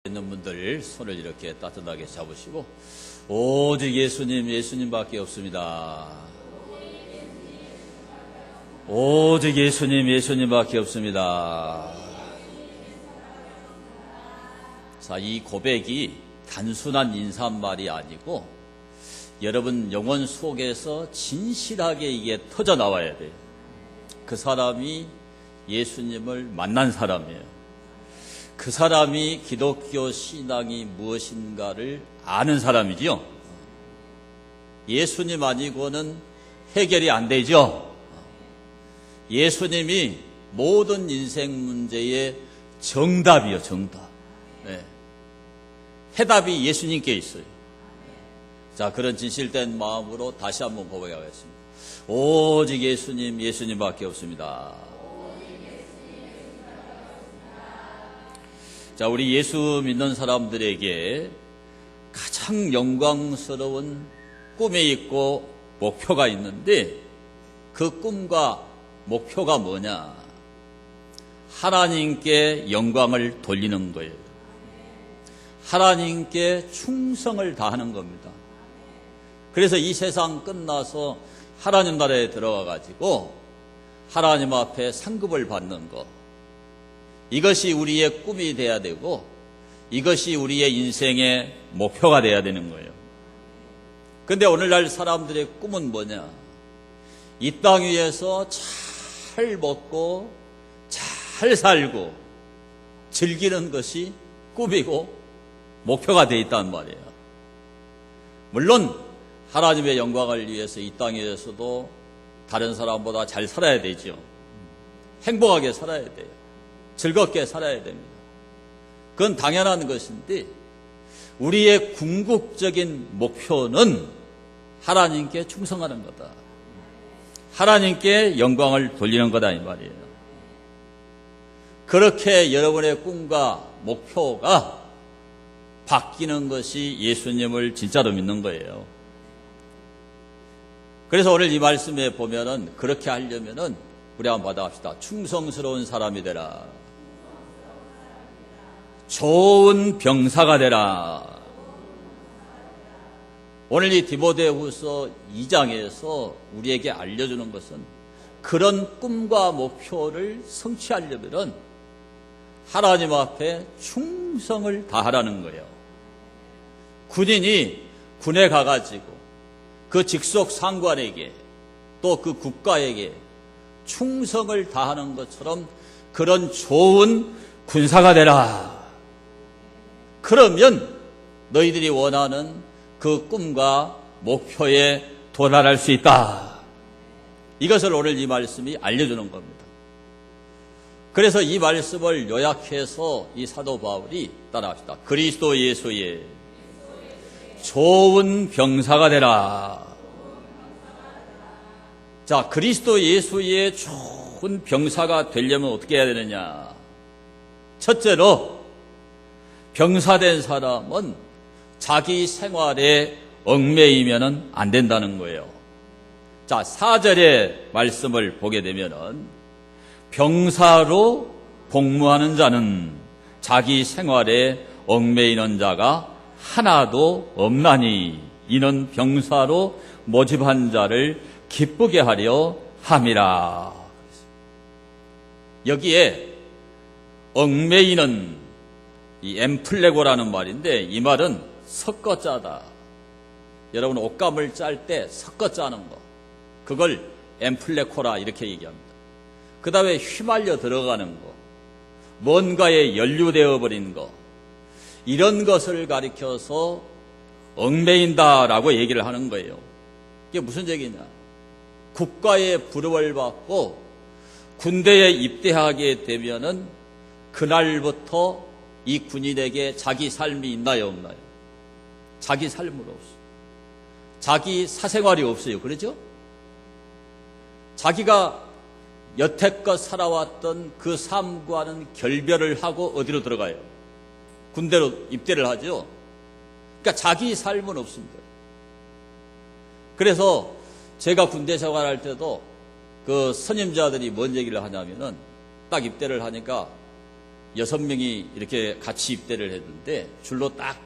있는 분들 손을 이렇게 따뜻하게 잡으시고, 오직 예수님, 예수님밖에 없습니다. 오직 예수님, 예수님밖에 없습니다. 자, 이 고백이 단순한 인사말이 아니고 여러분 영혼 속에서 진실하게 이게 터져 나와야 돼요. 그 사람이 예수님을 만난 사람이에요. 그 사람이 기독교 신앙이 무엇인가를 아는 사람이지요. 예수님 아니고는 해결이 안 되죠. 예수님이 모든 인생 문제의 정답이요, 정답. 네. 해답이 예수님께 있어요. 자, 그런 진실된 마음으로 다시 한번 고백하겠습니다. 오직 예수님, 예수님밖에 없습니다. 자, 우리 예수 믿는 사람들에게 가장 영광스러운 꿈이 있고 목표가 있는데, 그 꿈과 목표가 뭐냐? 하나님께 영광을 돌리는 거예요. 하나님께 충성을 다하는 겁니다. 그래서 이 세상 끝나서 하나님 나라에 들어가 가지고 하나님 앞에 상급을 받는 것, 이것이 우리의 꿈이 돼야 되고, 이것이 우리의 인생의 목표가 돼야 되는 거예요. 그런데 오늘날 사람들의 꿈은 뭐냐? 이 땅 위에서 잘 먹고 잘 살고 즐기는 것이 꿈이고 목표가 돼 있단 말이에요. 물론 하나님의 영광을 위해서 이 땅에서도 다른 사람보다 잘 살아야 되죠. 행복하게 살아야 돼요. 즐겁게 살아야 됩니다. 그건 당연한 것인데, 우리의 궁극적인 목표는 하나님께 충성하는 거다. 하나님께 영광을 돌리는 거다, 이 말이에요. 그렇게 여러분의 꿈과 목표가 바뀌는 것이 예수님을 진짜로 믿는 거예요. 그래서 오늘 이 말씀에 보면은, 그렇게 하려면은 우리 한번 받아갑시다. 충성스러운 사람이 되라. 좋은 병사가 되라. 오늘 이 디모데후서 2장에서 우리에게 알려주는 것은, 그런 꿈과 목표를 성취하려면 하나님 앞에 충성을 다하라는 거예요. 군인이 군에 가가지고 그 직속 상관에게 또 그 국가에게 충성을 다하는 것처럼 그런 좋은 군사가 되라. 그러면 너희들이 원하는 그 꿈과 목표에 도달할 수 있다. 이것을 오늘 이 말씀이 알려주는 겁니다. 그래서 이 말씀을 요약해서 이 사도 바울이 따라합시다. 그리스도 예수의 좋은 병사가 되라. 자, 그리스도 예수의 좋은 병사가 되려면 어떻게 해야 되느냐? 첫째로, 병사된 사람은 자기 생활에 얽매이면 안 된다는 거예요. 자, 4절의 말씀을 보게 되면은, 병사로 복무하는 자는 자기 생활에 얽매이는 자가 하나도 없나니 이는 병사로 모집한 자를 기쁘게 하려 함이라. 여기에 얽매이는 이 엠플레고라는 말인데, 이 말은 섞어 짜다. 여러분 옷감을 짤 때 섞어 짜는 거, 그걸 엠플레코라 이렇게 얘기합니다. 그 다음에 휘말려 들어가는 거, 뭔가에 연루되어 버린 거, 이런 것을 가리켜서 얽매인다라고 얘기를 하는 거예요. 이게 무슨 얘기냐? 국가의 부름을 받고 군대에 입대하게 되면은 그날부터 이 군인에게 자기 삶이 있나요, 없나요? 자기 삶은 없어요. 자기 사생활이 없어요. 그렇죠? 자기가 여태껏 살아왔던 그 삶과는 결별을 하고 어디로 들어가요? 군대로 입대를 하죠. 그러니까 자기 삶은 없습니다. 그래서 제가 군대 생활할 때도 그 선임자들이 뭔 얘기를 하냐면은, 딱 입대를 하니까 6명이 이렇게 같이 입대를 했는데 줄로 딱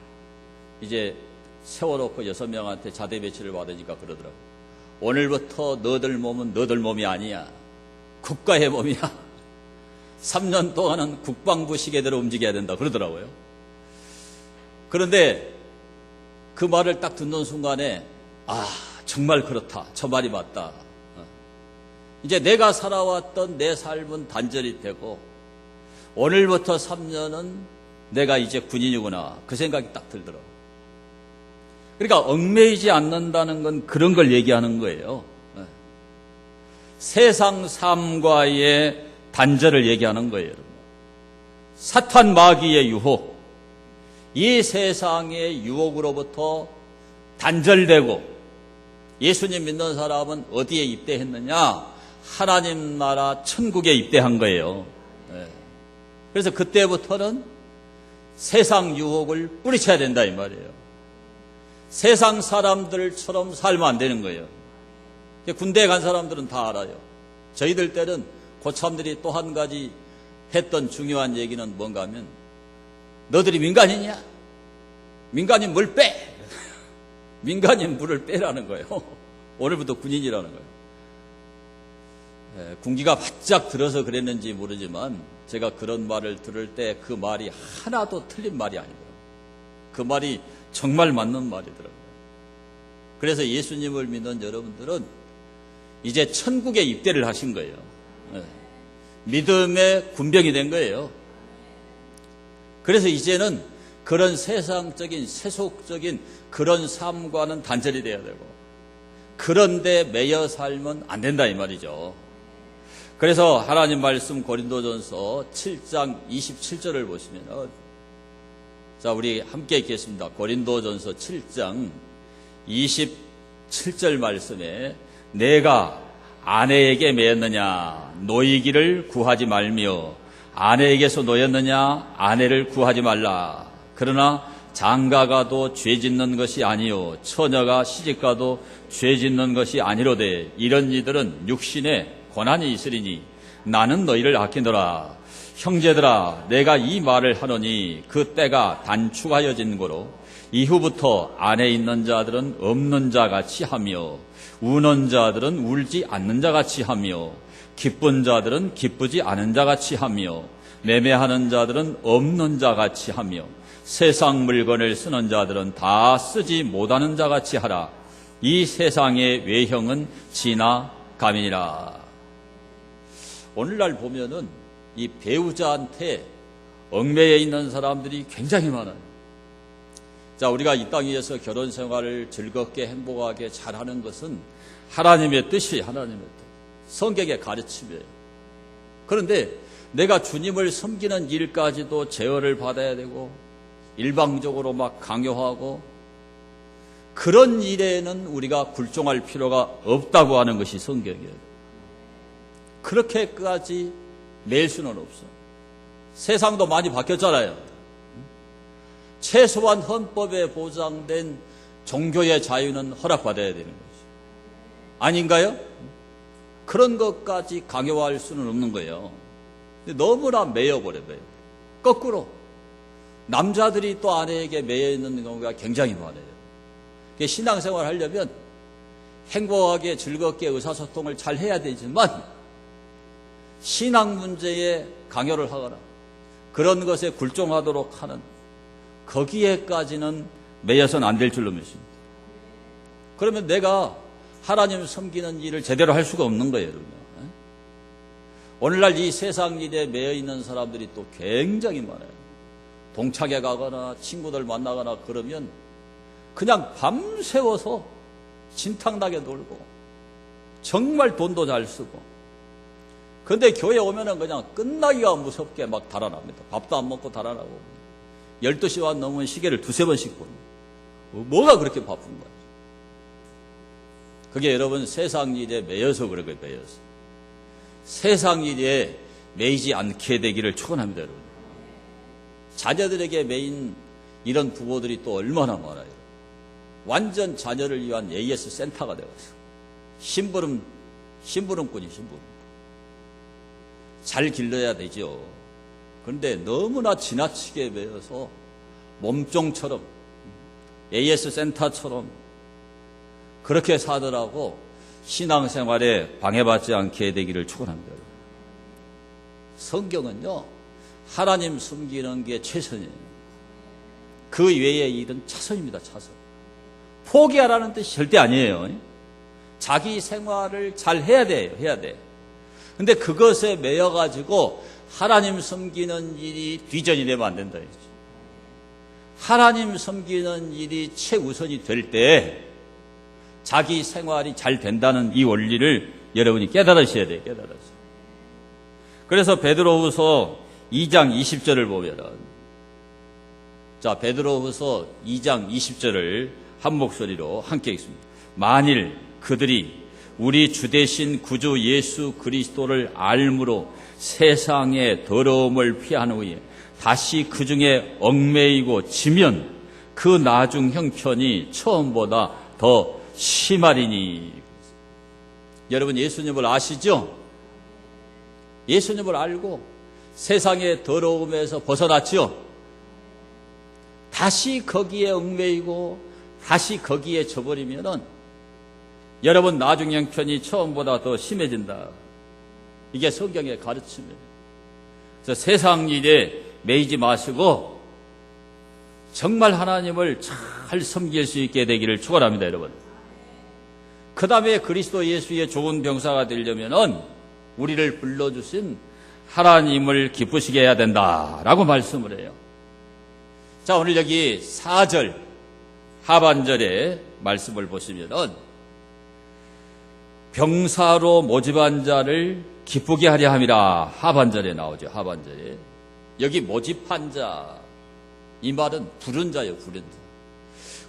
이제 세워놓고 6명한테 자대 배치를 받으니까 그러더라고. 오늘부터 너들 몸은 너들 몸이 아니야. 국가의 몸이야. 3년 동안은 국방부 시계대로 움직여야 된다 그러더라고요. 그런데 그 말을 딱 듣는 순간에 정말 그렇다. 저 말이 맞다. 이제 내가 살아왔던 내 삶은 단절이 되고 오늘부터 3년은 내가 이제 군인이구나. 그 생각이 딱 들더라고요. 그러니까 얽매이지 않는다는 건 그런 걸 얘기하는 거예요. 세상 삶과의 단절을 얘기하는 거예요. 여러분. 사탄 마귀의 유혹, 이 세상의 유혹으로부터 단절되고 예수님 믿는 사람은 어디에 입대했느냐? 하나님 나라 천국에 입대한 거예요. 그래서 그때부터는 세상 유혹을 뿌리쳐야 된다 이 말이에요. 세상 사람들처럼 살면 안 되는 거예요. 군대에 간 사람들은 다 알아요. 저희들 때는 고참들이 또 한 가지 했던 중요한 얘기는 뭔가 하면 너들이 민간인이야? 민간인 물 빼! 민간인 물을 빼라는 거예요. 오늘부터 군인이라는 거예요. 군기가 바짝 들어서 그랬는지 모르지만 제가 그런 말을 들을 때 그 말이 하나도 틀린 말이 아니더라고요. 그 말이 정말 맞는 말이더라고요. 그래서 예수님을 믿는 여러분들은 이제 천국에 입대를 하신 거예요. 믿음의 군병이 된 거예요. 그래서 이제는 그런 세상적인 세속적인 그런 삶과는 단절이 돼야 되고 그런데 매여 살면 안 된다 이 말이죠. 그래서 하나님 말씀 고린도전서 7장 27절을 보시면 자 우리 함께 읽겠습니다. 고린도전서 7장 27절 말씀에 내가 아내에게 매였느냐 노이기를 구하지 말며 아내에게서 노였느냐 아내를 구하지 말라. 그러나 장가가도 죄 짓는 것이 아니요 처녀가 시집가도 죄 짓는 것이 아니로되 이런 이들은 육신에 고난이 있으리니 나는 너희를 아끼노라. 형제들아 내가 이 말을 하노니 그 때가 단축하여진 고로 이후부터 안에 있는 자들은 없는 자같이 하며 우는 자들은 울지 않는 자같이 하며 기쁜 자들은 기쁘지 않은 자같이 하며 매매하는 자들은 없는 자같이 하며 세상 물건을 쓰는 자들은 다 쓰지 못하는 자같이 하라. 이 세상의 외형은 지나감이니라. 오늘날 보면은 이 배우자한테 얽매여 있는 사람들이 굉장히 많아요. 자, 우리가 이 땅 위에서 결혼 생활을 즐겁게 행복하게 잘하는 것은 하나님의 뜻이 하나님의 뜻, 성경의 가르침이에요. 그런데 내가 주님을 섬기는 일까지도 제어를 받아야 되고 일방적으로 막 강요하고 그런 일에는 우리가 굴종할 필요가 없다고 하는 것이 성경이에요. 그렇게까지 낼 수는 없어요. 세상도 많이 바뀌었잖아요. 최소한 헌법에 보장된 종교의 자유는 허락받아야 되는 거죠. 아닌가요? 그런 것까지 강요할 수는 없는 거예요. 근데 너무나 매여버려요. 거꾸로 남자들이 또 아내에게 매여 있는 경우가 굉장히 많아요. 신앙생활 하려면 행복하게 즐겁게 의사소통을 잘 해야 되지만 신앙 문제에 강요를 하거나 그런 것에 굴종하도록 하는 거기에까지는 매여서는 안 될 줄로 믿습니다. 그러면 내가 하나님 섬기는 일을 제대로 할 수가 없는 거예요, 여러분. 오늘날 이 세상 일에 매여 있는 사람들이 또 굉장히 많아요. 동창회 가거나 친구들 만나거나 그러면 그냥 밤새워서 진탕나게 놀고 정말 돈도 잘 쓰고 그런데 교회 오면은 그냥 끝나기가 무섭게 막 달아납니다. 밥도 안 먹고 달아나고 12시간 넘으면 시계를 2-3번씩 보는 뭐가 그렇게 바쁜 거예요? 그게 여러분 세상 일에 매여서 그런 거예요. 매여서 세상 일에 매이지 않게 되기를 축원합니다. 여러분 자녀들에게 매인 이런 부모들이 또 얼마나 많아요. 완전 자녀를 위한 AS 센터가 되었어요. 심부름꾼이 심부름 잘 길러야 되죠. 그런데 너무나 지나치게 배워서 몸종처럼 AS 센터처럼 그렇게 사더라고 신앙생활에 방해받지 않게 되기를 축원합니다. 성경은요, 하나님 섬기는 게 최선이에요. 그 외의 일은 차선입니다. 차선. 포기하라는 뜻이 절대 아니에요. 자기 생활을 잘 해야 돼요. 해야 돼. 근데 그것에 매여가지고 하나님 섬기는 일이 뒤전이 되면 안 된다. 하나님 섬기는 일이 최우선이 될 때 자기 생활이 잘 된다는 이 원리를 여러분이 깨달으셔야 돼요. 깨달으셔야. 그래서 베드로후서 2장 20절을 보면은, 자, 베드로후서 2장 20절을 한 목소리로 함께 읽습니다. 만일 그들이 우리 주 되신 구주 예수 그리스도를 알므로 세상의 더러움을 피한 후에 다시 그 중에 얽매이고 지면 그 나중 형편이 처음보다 더 심하리니. 여러분 예수님을 아시죠? 예수님을 알고 세상의 더러움에서 벗어났죠? 다시 거기에 얽매이고 다시 거기에 져버리면은 여러분 나중 형편이 처음보다 더 심해진다. 이게 성경의 가르침이에요. 그래서 세상 일에 매이지 마시고 정말 하나님을 잘 섬길 수 있게 되기를 축원합니다, 여러분. 그 다음에 그리스도 예수의 좋은 병사가 되려면은 우리를 불러주신 하나님을 기쁘시게 해야 된다라고 말씀을 해요. 자, 오늘 여기 4절 하반절의 말씀을 보시면은 병사로 모집한 자를 기쁘게 하려 함이라 하반절에 나오죠. 하반절에. 여기 모집한 자, 이 말은 부른 자예요. 부른 자.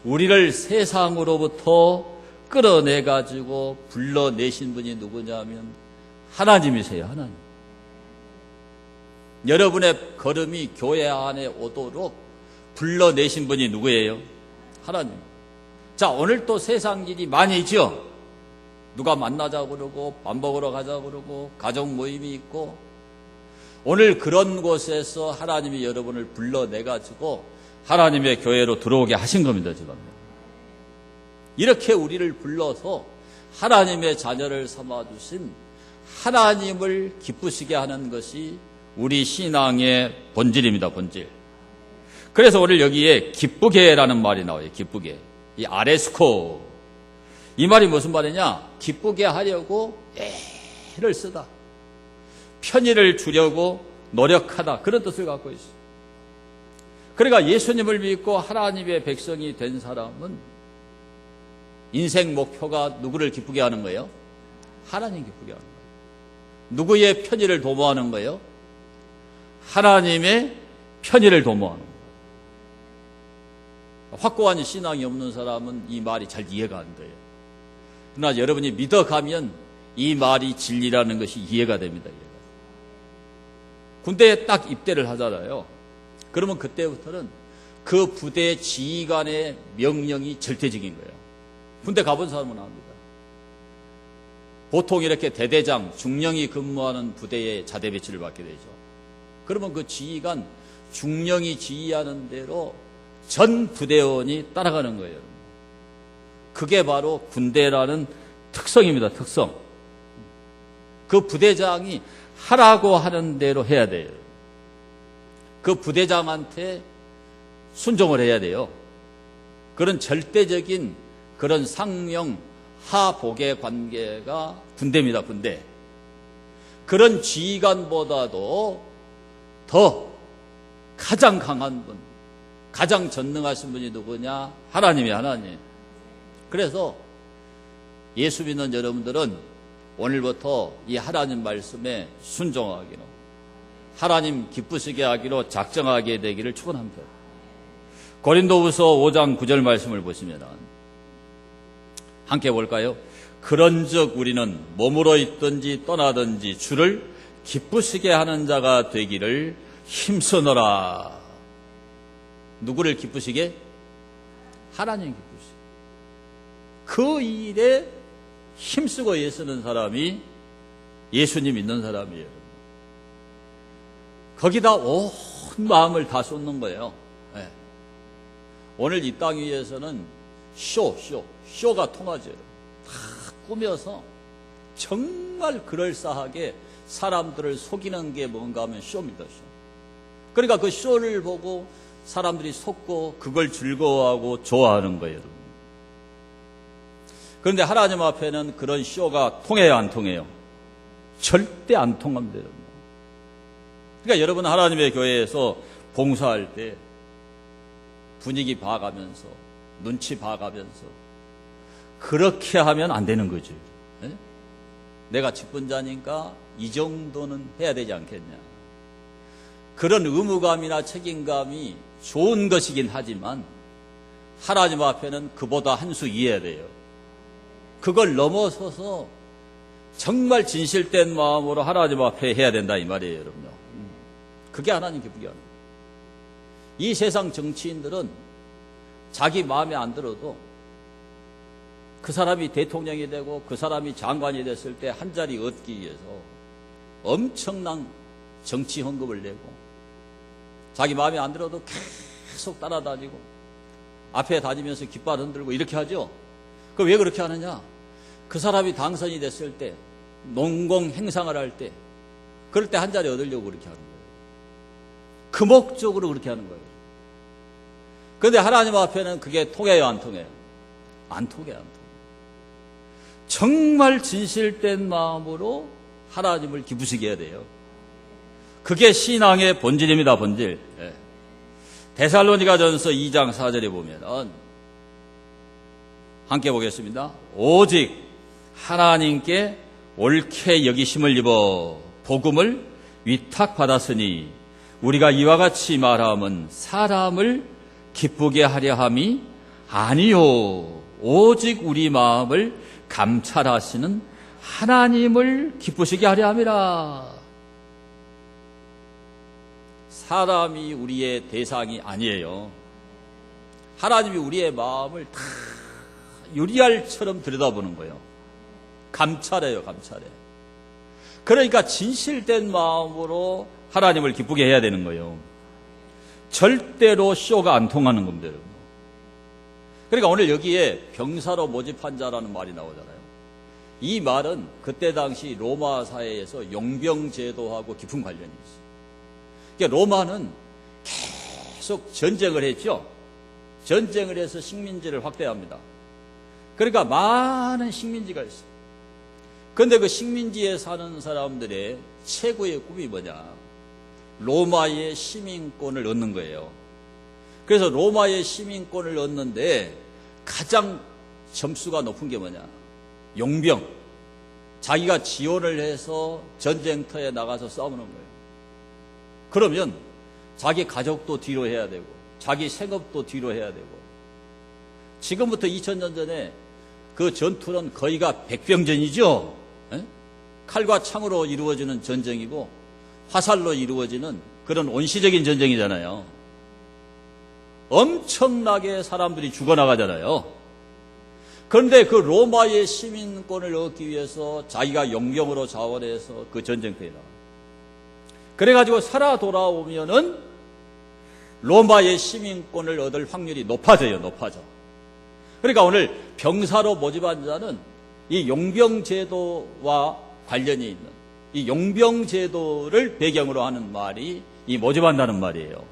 우리를 세상으로부터 끌어내가지고 불러내신 분이 누구냐면 하나님이세요. 하나님. 여러분의 걸음이 교회 안에 오도록 불러내신 분이 누구예요? 하나님. 자, 오늘 또 세상 일이 많이 있죠? 누가 만나자고 그러고 밥 먹으러 가자고 그러고 가족 모임이 있고, 오늘 그런 곳에서 하나님이 여러분을 불러내가지고 하나님의 교회로 들어오게 하신 겁니다. 지금 이렇게 우리를 불러서 하나님의 자녀를 삼아주신 하나님을 기쁘시게 하는 것이 우리 신앙의 본질입니다. 본질. 그래서 오늘 여기에 기쁘게라는 말이 나와요. 기쁘게. 이 아레스코, 이 말이 무슨 말이냐? 기쁘게 하려고 애를 쓰다, 편의를 주려고 노력하다, 그런 뜻을 갖고 있어요. 그러니까 예수님을 믿고 하나님의 백성이 된 사람은 인생 목표가 누구를 기쁘게 하는 거예요? 하나님 기쁘게 하는 거예요. 누구의 편의를 도모하는 거예요? 하나님의 편의를 도모하는 거예요. 확고한 신앙이 없는 사람은 이 말이 잘 이해가 안 돼요. 그러나 여러분이 믿어가면 이 말이 진리라는 것이 이해가 됩니다. 군대에 딱 입대를 하잖아요. 그러면 그때부터는 그 부대 지휘관의 명령이 절대적인 거예요. 군대 가본 사람은 압니다. 보통 이렇게 대대장, 중령이 근무하는 부대에 자대 배치를 받게 되죠. 그러면 그 지휘관, 중령이 지휘하는 대로 전 부대원이 따라가는 거예요. 그게 바로 군대라는 특성입니다. 특성. 그 부대장이 하라고 하는 대로 해야 돼요. 그 부대장한테 순종을 해야 돼요. 그런 절대적인 그런 상명 하복의 관계가 군대입니다. 군대. 그런 지휘관보다도 더 가장 강한 분, 가장 전능하신 분이 누구냐? 하나님이 하나님. 그래서 예수 믿는 여러분들은 오늘부터 이 하나님 말씀에 순종하기로, 하나님 기쁘시게 하기로 작정하게 되기를 축원합니다. 고린도후서 5장 9절 말씀을 보시면 함께 볼까요? 그런즉 우리는 몸으로 있든지 떠나든지 주를 기쁘시게 하는 자가 되기를 힘쓰노라. 누구를 기쁘시게? 하나님 기쁘시게. 그 일에 힘쓰고 애쓰는 사람이 예수님 믿는 사람이에요. 거기다 온 마음을 다 쏟는 거예요. 네. 오늘 이 땅 위에서는 쇼가 통하죠. 다 꾸며서 정말 그럴싸하게 사람들을 속이는 게 뭔가 하면 쇼입니다. 쇼. 그러니까 그 쇼를 보고 사람들이 속고 그걸 즐거워하고 좋아하는 거예요. 여러분. 그런데 하나님 앞에는 그런 쇼가 통해요, 안 통해요? 절대 안 통합니다. 여러분. 그러니까 여러분 하나님의 교회에서 봉사할 때 분위기 봐가면서 눈치 봐가면서 그렇게 하면 안 되는 거죠. 네? 내가 직분자니까 이 정도는 해야 되지 않겠냐. 그런 의무감이나 책임감이 좋은 것이긴 하지만 하나님 앞에는 그보다 한 수 이해야 돼요. 그걸 넘어서서 정말 진실된 마음으로 하나님 앞에 해야 된다 이 말이에요, 여러분요. 그게 하나님 기쁘게 하는 거예요. 이 세상 정치인들은 자기 마음에 안 들어도 그 사람이 대통령이 되고 그 사람이 장관이 됐을 때 한 자리 얻기 위해서 엄청난 정치 헌금을 내고 자기 마음에 안 들어도 계속 따라다니고 앞에 다니면서 깃발 흔들고 이렇게 하죠. 그 왜 그렇게 하느냐? 그 사람이 당선이 됐을 때 농공 행상을 할 때 그럴 때 한 자리 얻으려고 그렇게 하는 거예요. 그 목적으로 그렇게 하는 거예요. 그런데 하나님 앞에는 그게 통해요, 안 통해요? 안 통해요, 안 통해요. 정말 진실된 마음으로 하나님을 기쁘시게 해야 돼요. 그게 신앙의 본질입니다, 본질. 예. 데살로니가전서 2장 4절에 보면 함께 보겠습니다. 오직 하나님께 옳게 여기심을 입어 복음을 위탁받았으니 우리가 이와 같이 말함은 사람을 기쁘게 하려 함이 아니요 오직 우리 마음을 감찰하시는 하나님을 기쁘시게 하려 함이라. 사람이 우리의 대상이 아니에요. 하나님이 우리의 마음을 다 유리알처럼 들여다보는 거예요. 감찰해요, 감찰해. 그러니까 진실된 마음으로 하나님을 기쁘게 해야 되는 거예요. 절대로 쇼가 안 통하는 겁니다, 여러분. 그러니까 오늘 여기에 병사로 모집한 자라는 말이 나오잖아요. 이 말은 그때 당시 로마 사회에서 용병제도하고 깊은 관련이 있어요. 그러니까 로마는 계속 전쟁을 했죠. 전쟁을 해서 식민지를 확대합니다. 그러니까 많은 식민지가 있어요. 그런데 그 식민지에 사는 사람들의 최고의 꿈이 뭐냐? 로마의 시민권을 얻는 거예요. 그래서 로마의 시민권을 얻는데 가장 점수가 높은 게 뭐냐? 용병. 자기가 지원을 해서 전쟁터에 나가서 싸우는 거예요. 그러면 자기 가족도 뒤로 해야 되고 자기 생업도 뒤로 해야 되고 지금부터 2000년 전에 그 전투는 거의가 백병전이죠. 에? 칼과 창으로 이루어지는 전쟁이고 화살로 이루어지는 그런 원시적인 전쟁이잖아요. 엄청나게 사람들이 죽어나가잖아요. 그런데 그 로마의 시민권을 얻기 위해서 자기가 용병으로 자원해서 그 전쟁터에 나가요. 그래가지고 살아 돌아오면은 로마의 시민권을 얻을 확률이 높아져요, 높아져. 그러니까 오늘 병사로 모집한 자는 이 용병제도와 관련이 있는 이 용병제도를 배경으로 하는 말이 이 모집한다는 말이에요.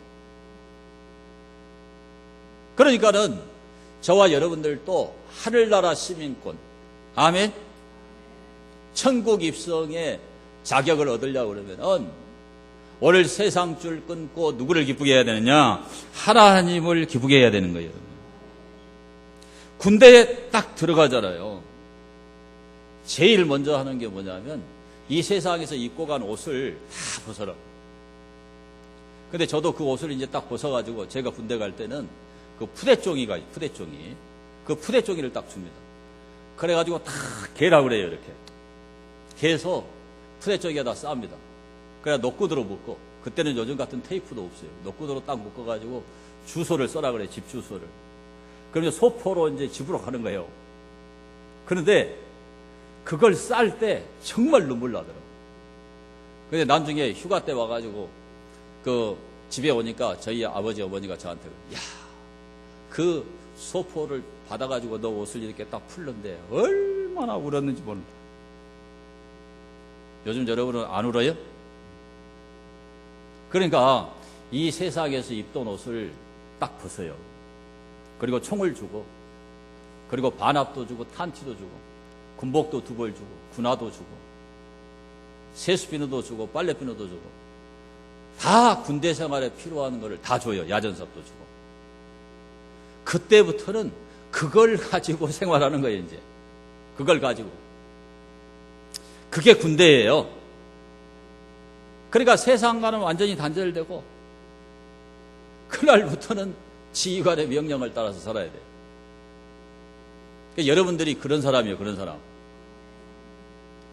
그러니까는 저와 여러분들도 하늘나라 시민권, 아멘? 천국 입성의 자격을 얻으려고 그러면은 오늘 세상 줄 끊고 누구를 기쁘게 해야 되느냐? 하나님을 기쁘게 해야 되는 거예요. 군대에 딱 들어가잖아요. 제일 먼저 하는 게 뭐냐면 이 세상에서 입고 간 옷을 다 벗어라. 근데 저도 그 옷을 이제 딱 벗어가지고 제가 군대 갈 때는 그 푸대종이가 푸대종이 그 푸대종이를 딱 줍니다. 그래가지고 다 개라고 그래요. 이렇게 개서 푸대종이에다 쌉니다. 그래야 노구드로 묶고 그때는 요즘 같은 테이프도 없어요. 노구드로 딱 묶어가지고 주소를 써라 그래. 집 주소를. 그러면 소포로 이제 집으로 가는 거예요. 그런데 그걸 쌀 때 정말 눈물 나더라고요. 근데 나중에 휴가 때 와가지고 그 집에 오니까 저희 아버지 어머니가 저한테 야, 그 소포를 받아가지고 너 옷을 이렇게 딱 풀는데 얼마나 울었는지 모른다. 요즘 여러분은 안 울어요? 그러니까 이 세상에서 입던 옷을 딱 벗어요. 그리고 총을 주고, 그리고 반합도 주고, 탄티도 주고, 군복도 2벌 주고, 군화도 주고, 세수비누도 주고, 빨래비누도 주고, 다 군대 생활에 필요한 거를 다 줘요. 야전삽도 주고. 그때부터는 그걸 가지고 생활하는 거예요, 이제. 그걸 가지고. 그게 군대예요. 그러니까 세상과는 완전히 단절되고, 그날부터는 지휘관의 명령을 따라서 살아야 돼요. 그러니까 여러분들이 그런 사람이에요, 그런 사람.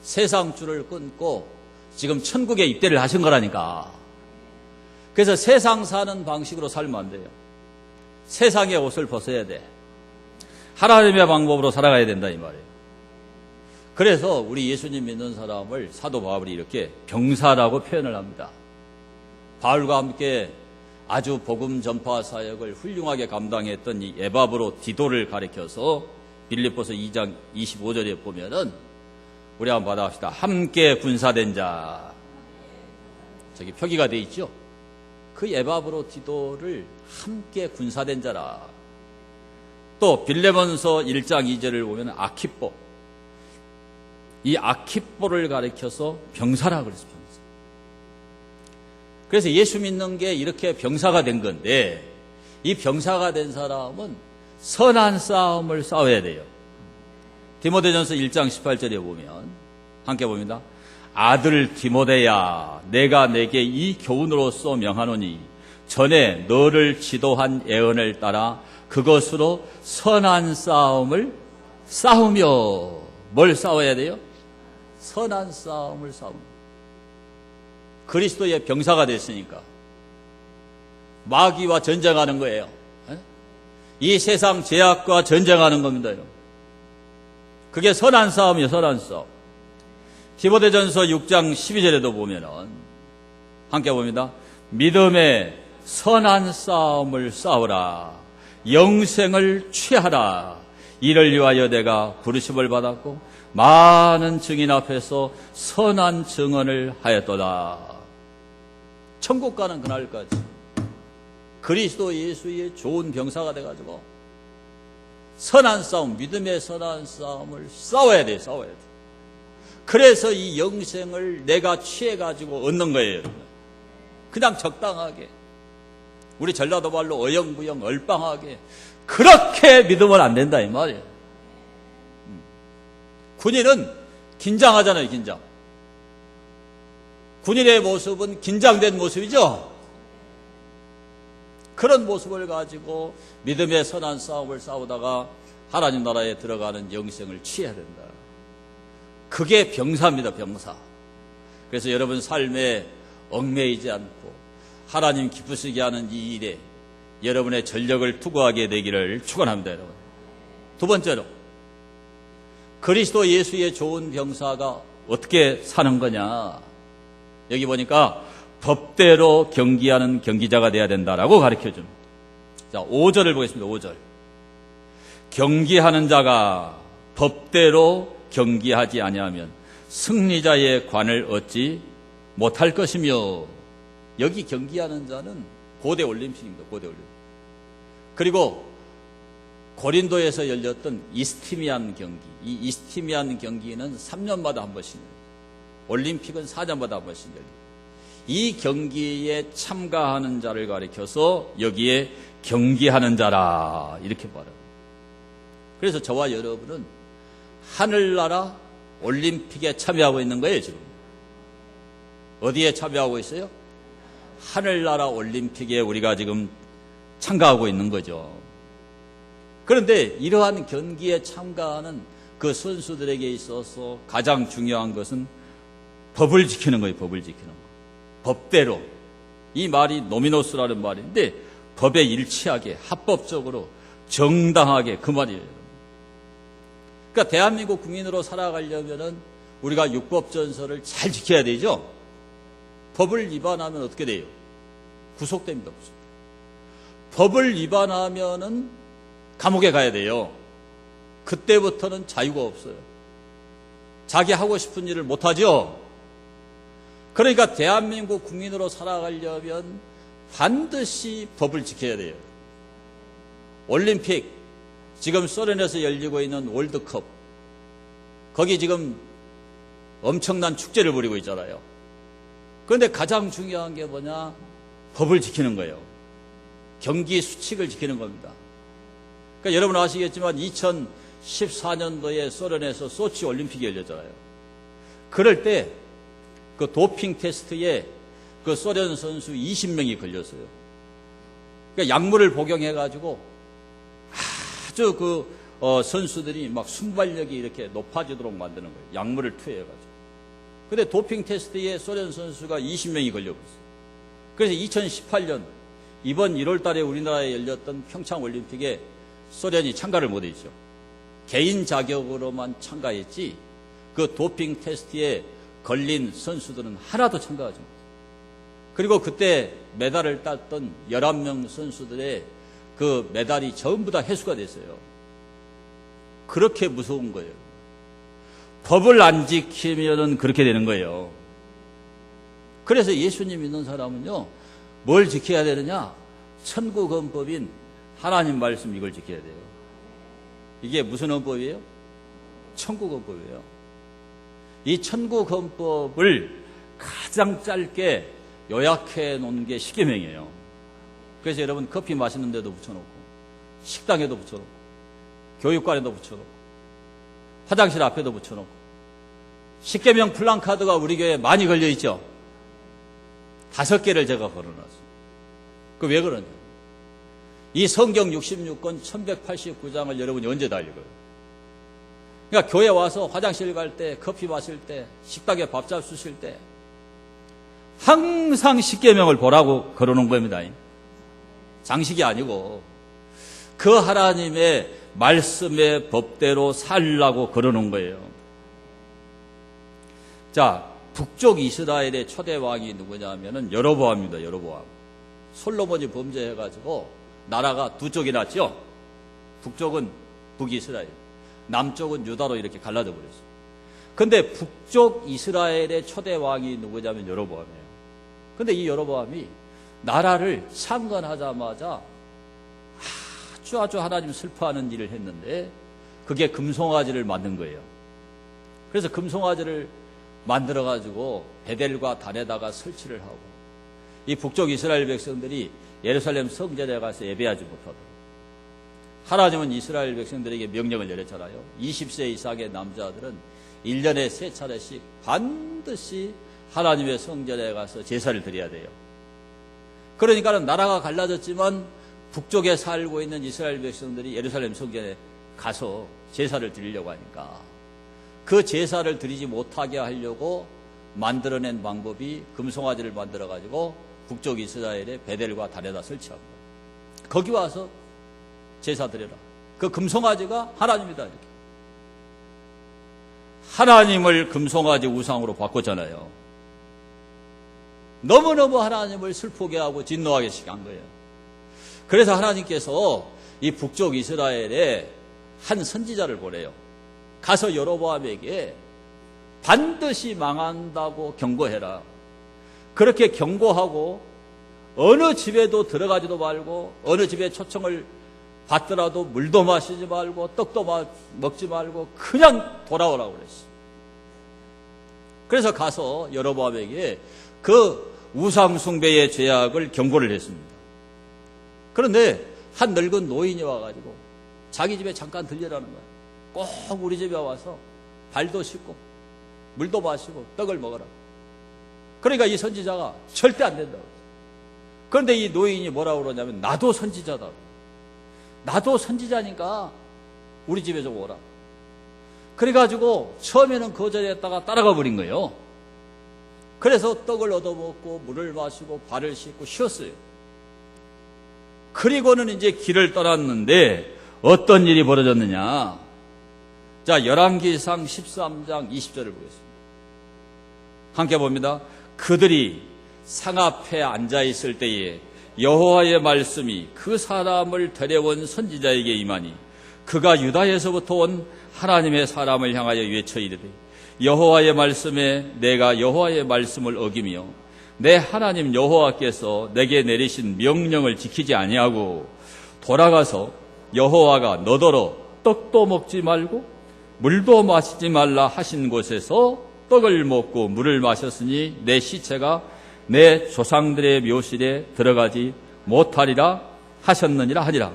세상 줄을 끊고 지금 천국에 입대를 하신 거라니까. 그래서 세상 사는 방식으로 살면 안 돼요. 세상의 옷을 벗어야 돼. 하나님의 방법으로 살아가야 된다, 이 말이에요. 그래서 우리 예수님 믿는 사람을 사도 바울이 이렇게 병사라고 표현을 합니다. 바울과 함께 아주 복음 전파 사역을 훌륭하게 감당했던 이 에바브로 디도를 가리켜서 빌립보서 2장 25절에 보면은 우리 한번 받아봅시다. 함께 군사된 자. 저기 표기가 돼 있죠. 그 에바브로 디도를 함께 군사된 자라. 또 빌레몬서 1장 2절을 보면 아키뽀. 이 아키뽀를 가리켜서 병사라 그랬습니다. 그래서 예수 믿는 게 이렇게 병사가 된 건데, 이 병사가 된 사람은 선한 싸움을 싸워야 돼요. 디모데전서 1장 18절에 보면 함께 봅니다. 아들 디모데야, 내가 내게 이 교훈으로서 명하노니 전에 너를 지도한 예언을 따라 그것으로 선한 싸움을 싸우며. 뭘 싸워야 돼요? 선한 싸움을 싸우며. 그리스도의 병사가 됐으니까 마귀와 전쟁하는 거예요. 이 세상 죄악과 전쟁하는 겁니다, 여러분. 그게 선한 싸움이에요, 선한 싸움. 디모데전서 6장 12절에도 보면은 함께 봅니다. 믿음의 선한 싸움을 싸우라. 영생을 취하라. 이를 위하여 내가 부르심을 받았고 많은 증인 앞에서 선한 증언을 하였도다. 천국 가는 그날까지 그리스도 예수의 좋은 병사가 돼가지고 선한 싸움, 믿음의 선한 싸움을 싸워야 돼, 싸워야 돼. 그래서 이 영생을 내가 취해가지고 얻는 거예요, 여러분. 그냥 적당하게. 우리 전라도 말로 어영부영 얼빵하게. 그렇게 믿으면 안 된다, 이 말이에요. 군인은 긴장하잖아요, 긴장. 군인의 모습은 긴장된 모습이죠. 그런 모습을 가지고 믿음의 선한 싸움을 싸우다가 하나님 나라에 들어가는 영생을 취해야 된다. 그게 병사입니다, 병사. 그래서 여러분 삶에 얽매이지 않고 하나님 기쁘시게 하는 이 일에 여러분의 전력을 투구하게 되기를 축원합니다, 여러분. 두 번째로, 그리스도 예수의 좋은 병사가 어떻게 사는 거냐. 여기 보니까 법대로 경기하는 경기자가 돼야 된다라고 가르쳐줍니다. 자, 5절을 보겠습니다. 5절. 경기하는 자가 법대로 경기하지 아니하면 승리자의 관을 얻지 못할 것이며. 여기 경기하는 자는 고대 올림픽입니다. 고대 올림픽. 그리고 고린도에서 열렸던 이스티미안 경기. 이 이스티미안 경기는 3년마다 한 번씩 열립니다. 올림픽은 4년마다 한 번씩 열립니다. 이 경기에 참가하는 자를 가리켜서 여기에 경기하는 자라 이렇게 말합니다. 그래서 저와 여러분은 하늘나라 올림픽에 참여하고 있는 거예요, 지금. 어디에 참여하고 있어요? 하늘나라 올림픽에 우리가 지금 참가하고 있는 거죠. 그런데 이러한 경기에 참가하는 그 선수들에게 있어서 가장 중요한 것은 법을 지키는 거예요, 법을 지키는 거. 법대로. 이 말이 노미노스라는 말인데 법에 일치하게 합법적으로 정당하게 그 말이에요. 그러니까 대한민국 국민으로 살아가려면은 우리가 율법전서를 잘 지켜야 되죠. 법을 위반하면 어떻게 돼요? 구속됩니다. 법을 위반하면은 감옥에 가야 돼요. 그때부터는 자유가 없어요. 자기 하고 싶은 일을 못하죠. 그러니까 대한민국 국민으로 살아가려면 반드시 법을 지켜야 돼요. 올림픽, 지금 소련에서 열리고 있는 월드컵, 거기 지금 엄청난 축제를 벌이고 있잖아요. 그런데 가장 중요한 게 뭐냐? 법을 지키는 거예요. 경기 수칙을 지키는 겁니다. 그러니까 여러분 아시겠지만 2014년도에 소련에서 소치 올림픽이 열렸잖아요. 그럴 때 그 도핑 테스트에 그 소련 선수 20명이 걸렸어요. 그러니까 약물을 복용해가지고 아주 선수들이 막 순발력이 이렇게 높아지도록 만드는 거예요. 약물을 투여해가지고. 근데 도핑 테스트에 소련 선수가 20명이 걸려버렸어요. 그래서 2018년 이번 1월 달에 우리나라에 열렸던 평창 올림픽에 소련이 참가를 못했죠. 개인 자격으로만 참가했지 그 도핑 테스트에 걸린 선수들은 하나도 참가하지 못했어요. 그리고 그때 메달을 땄던 11명 선수들의 그 메달이 전부 다 회수가 됐어요. 그렇게 무서운 거예요. 법을 안 지키면은 그렇게 되는 거예요. 그래서 예수님 믿는 사람은요, 뭘 지켜야 되느냐? 천국헌법인 하나님 말씀 이걸 지켜야 돼요. 이게 무슨 헌법이에요? 천국헌법이에요. 이 천국헌법을 가장 짧게 요약해 놓은 게 십계명이에요. 그래서 여러분 커피 마시는 데도 붙여놓고, 식당에도 붙여놓고, 교육관에도 붙여놓고, 화장실 앞에도 붙여놓고, 십계명 플랜카드가 우리 교회에 많이 걸려있죠. 5개를 제가 걸어놨어요. 그 왜 그러냐? 이 성경 66권 1189장을 여러분이 언제 다 읽어요? 그러니까 교회 와서 화장실 갈 때, 커피 마실 때, 식당에 밥잘 쓰실 때 항상 십계명을 보라고 걸어놓은 겁니다. 장식이 아니고 그 하나님의 말씀의 법대로 살라고 걸어놓은 거예요. 자, 북쪽 이스라엘의 초대 왕이 누구냐면은 여로보암입니다. 여로보암. 솔로몬이 범죄해가지고 나라가 두 쪽이 났죠. 북쪽은 북이스라엘, 남쪽은 유다로 이렇게 갈라져 버렸어요. 근데 북쪽 이스라엘의 초대 왕이 누구냐면 여로보암이에요. 근데 이 여로보암이 나라를 창건하자마자 아주 하나님 슬퍼하는 일을 했는데 그게 금송아지를 만든 거예요. 그래서 금송아지를 만들어가지고 베델과 단에다가 설치를 하고 이 북쪽 이스라엘 백성들이 예루살렘 성전에 가서 예배하지 못하도록 하나님은 이스라엘 백성들에게 명령을 내렸잖아요. 20세 이상의 남자들은 1년에 3차례씩 반드시 하나님의 성전에 가서 제사를 드려야 돼요. 그러니까는 나라가 갈라졌지만 북쪽에 살고 있는 이스라엘 백성들이 예루살렘 성전에 가서 제사를 드리려고 하니까 그 제사를 드리지 못하게 하려고 만들어낸 방법이 금송아지를 만들어가지고 북쪽 이스라엘의 베델과 단에다 설치한 거예요. 거기 와서 제사 드려라. 그 금송아지가 하나님이다. 이렇게. 하나님을 금송아지 우상으로 바꿨잖아요. 너무너무 하나님을 슬프게 하고 진노하게 한 거예요. 그래서 하나님께서 이 북쪽 이스라엘에 한 선지자를 보내요. 가서 여로보암에게 반드시 망한다고 경고해라. 그렇게 경고하고 어느 집에도 들어가지도 말고 어느 집에 초청을 받더라도 물도 마시지 말고 떡도 먹지 말고 그냥 돌아오라고 그랬어요. 그래서 가서 여로보암에게 그 우상숭배의 죄악을 경고를 했습니다. 그런데 한 늙은 노인이 와가지고 자기 집에 잠깐 들려라는 거야. 꼭 우리 집에 와서 발도 씻고 물도 마시고 떡을 먹어라. 그러니까 이 선지자가 절대 안 된다고. 그런데 이 노인이 뭐라고 그러냐면 나도 선지자다. 나도 선지자니까 우리 집에 좀 오라. 그래가지고 처음에는 거절했다가 따라가 버린 거예요. 그래서 떡을 얻어먹고 물을 마시고 발을 씻고 쉬었어요. 그리고는 이제 길을 떠났는데 어떤 일이 벌어졌느냐. 자, 열왕기상 13장 20절을 보겠습니다. 함께 봅니다. 그들이 상 앞에 앉아있을 때에 여호와의 말씀이 그 사람을 데려온 선지자에게 임하니 그가 유다에서부터 온 하나님의 사람을 향하여 외쳐 이르되 여호와의 말씀에 내가 여호와의 말씀을 어기며 내 하나님 여호와께서 내게 내리신 명령을 지키지 아니하고 돌아가서 여호와가 너더러 떡도 먹지 말고 물도 마시지 말라 하신 곳에서 떡을 먹고 물을 마셨으니 내 시체가 내 조상들의 묘실에 들어가지 못하리라 하셨느니라 하니라.